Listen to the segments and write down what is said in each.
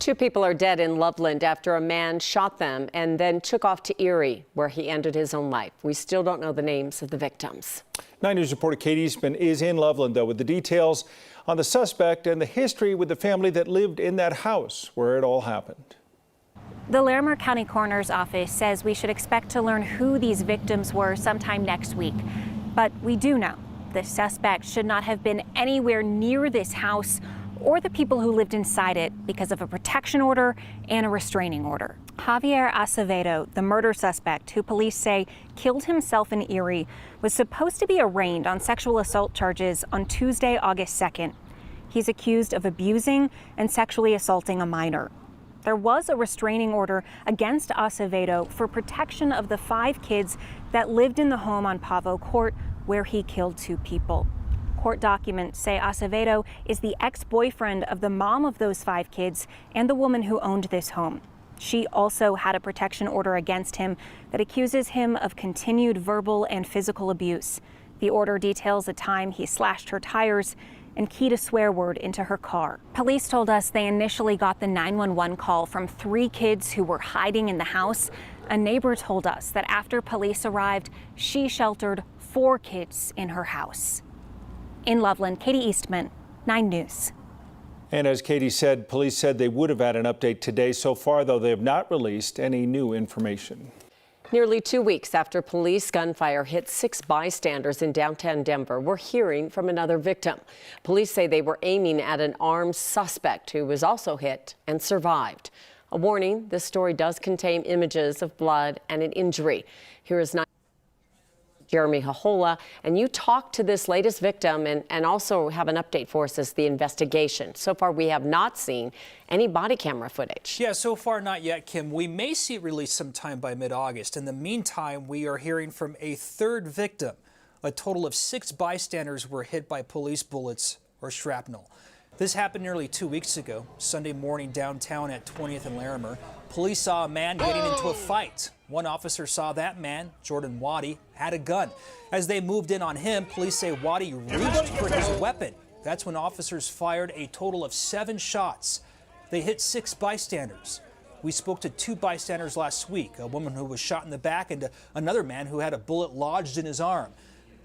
Two people are dead in Loveland after a man shot them and then took off to Erie, where he ended his own life. We still don't know the names of the victims. 9 News reporter Katie Eastman is in Loveland, though, with the details on the suspect and the history with the family that lived in that house where it all happened. The Larimer County Coroner's Office says we should expect to learn who these victims were sometime next week. But we do know the suspect should not have been anywhere near this house or the people who lived inside it because of a protection order and a restraining order. Javier Acevedo, the murder suspect who police say killed himself in Erie, was supposed to be arraigned on sexual assault charges on Tuesday, August 2nd. He's accused of abusing and sexually assaulting a minor. There was a restraining order against Acevedo for protection of the 5 kids that lived in the home on Pavo Court where he killed 2 people. Court documents say Acevedo is the ex-boyfriend of the mom of those 5 kids and the woman who owned this home. She also had a protection order against him that accuses him of continued verbal and physical abuse. The order details the time he slashed her tires and keyed a swear word into her car. Police told us they initially got the 911 call from 3 kids who were hiding in the house. A neighbor told us that after police arrived, she sheltered 4 kids in her house. In Loveland, Katie Eastman, 9 News. And as Katie said, police said they would have had an update today. So far, though, they have not released any new information. Nearly 2 weeks after police gunfire hit 6 bystanders in downtown Denver, we're hearing from another victim. Police say they were aiming at an armed suspect who was also hit and survived. A warning, this story does contain images of blood and an injury. Here is Jeremy Hahola, and you talked to this latest victim and also have an update for us as the investigation. So far, we have not seen any body camera footage. Yeah, so far not yet, Kim. We may see it released sometime by mid-August. In the meantime, we are hearing from a 3rd victim. A total of 6 bystanders were hit by police bullets or shrapnel. This happened nearly 2 weeks ago, Sunday morning downtown at 20th and Larimer. Police saw a man getting into a fight. One officer saw that man, Jordan Waddy, had a gun. As they moved in on him, police say Waddy reached for his weapon. That's when officers fired a total of 7 shots. They hit 6 bystanders. We spoke to 2 bystanders last week, a woman who was shot in the back and another man who had a bullet lodged in his arm.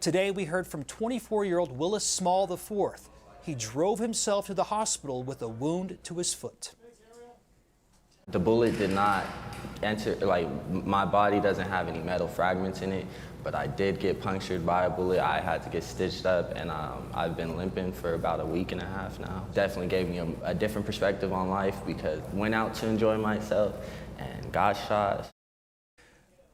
Today we heard from 24-year-old Willis Small IV. He drove himself to the hospital with a wound to his foot. The bullet did not enter, my body doesn't have any metal fragments in it, but I did get punctured by a bullet. I had to get stitched up, and I've been limping for about a week and a half now. Definitely gave me a different perspective on life because I went out to enjoy myself and got shot.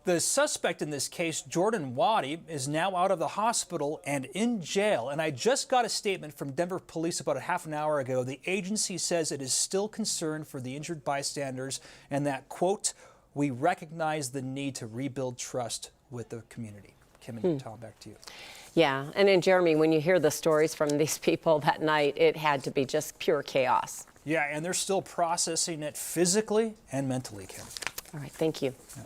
The suspect in this case, Jordan Waddy, is now out of the hospital and in jail. And I just got a statement from Denver police about a half an hour ago. The agency says it is still concerned for the injured bystanders and that, quote, we recognize the need to rebuild trust with the community. Kim and Tom, back to you. Yeah, and then Jeremy, when you hear the stories from these people that night, it had to be just pure chaos. Yeah, and they're still processing it physically and mentally, Kim. All right, thank you. Yeah.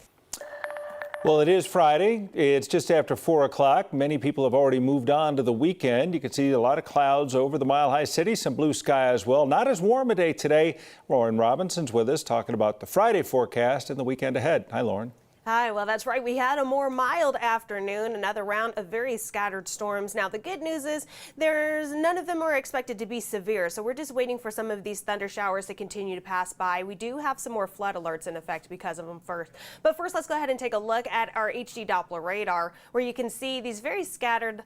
Well, it is Friday. It's just after 4 o'clock. Many people have already moved on to the weekend. You can see a lot of clouds over the Mile High City, some blue sky as well. Not as warm a day today. Lauren Robinson's with us talking about the Friday forecast and the weekend ahead. Hi, Lauren. Hi, well, that's right. We had a more mild afternoon, another round of very scattered storms. Now, the good news is none of them are expected to be severe, so we're just waiting for some of these thunder showers to continue to pass by. We do have some more flood alerts in effect because of them first. But first, let's go ahead and take a look at our HD Doppler radar, where you can see these very scattered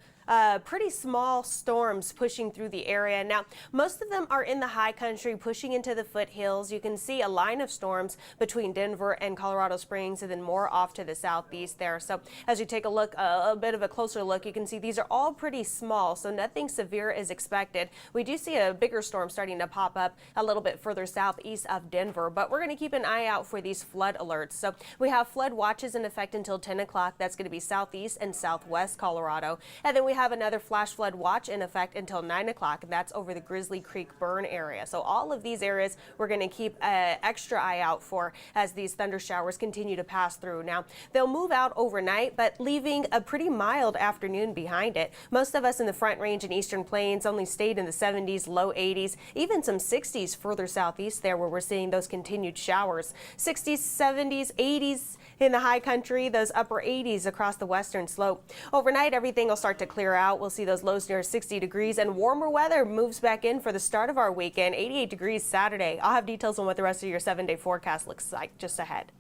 pretty small storms pushing through the area. Now, most of them are in the high country, pushing into the foothills. You can see a line of storms between Denver and Colorado Springs, and then more off to the southeast there. So as you take a look, a bit of a closer look, you can see these are all pretty small, so nothing severe is expected. We do see a bigger storm starting to pop up a little bit further southeast of Denver, but we're going to keep an eye out for these flood alerts. So we have flood watches in effect until 10 o'clock. That's going to be southeast and southwest Colorado. And then we have another flash flood watch in effect until 9 o'clock, and that's over the Grizzly Creek burn area. So all of these areas we're going to keep an extra eye out for as these thunder showers continue to pass through. Now, they'll move out overnight, but leaving a pretty mild afternoon behind it. Most of us in the Front Range and Eastern Plains only stayed in the 70s, low 80s, even some 60s further southeast there where we're seeing those continued showers. 60s, 70s, 80s in the high country, those upper 80s across the western slope. Overnight, everything will start to clear out. We'll see those lows near 60 degrees, and warmer weather moves back in for the start of our weekend. 88 degrees Saturday. I'll have details on what the rest of your 7-day forecast looks like just ahead.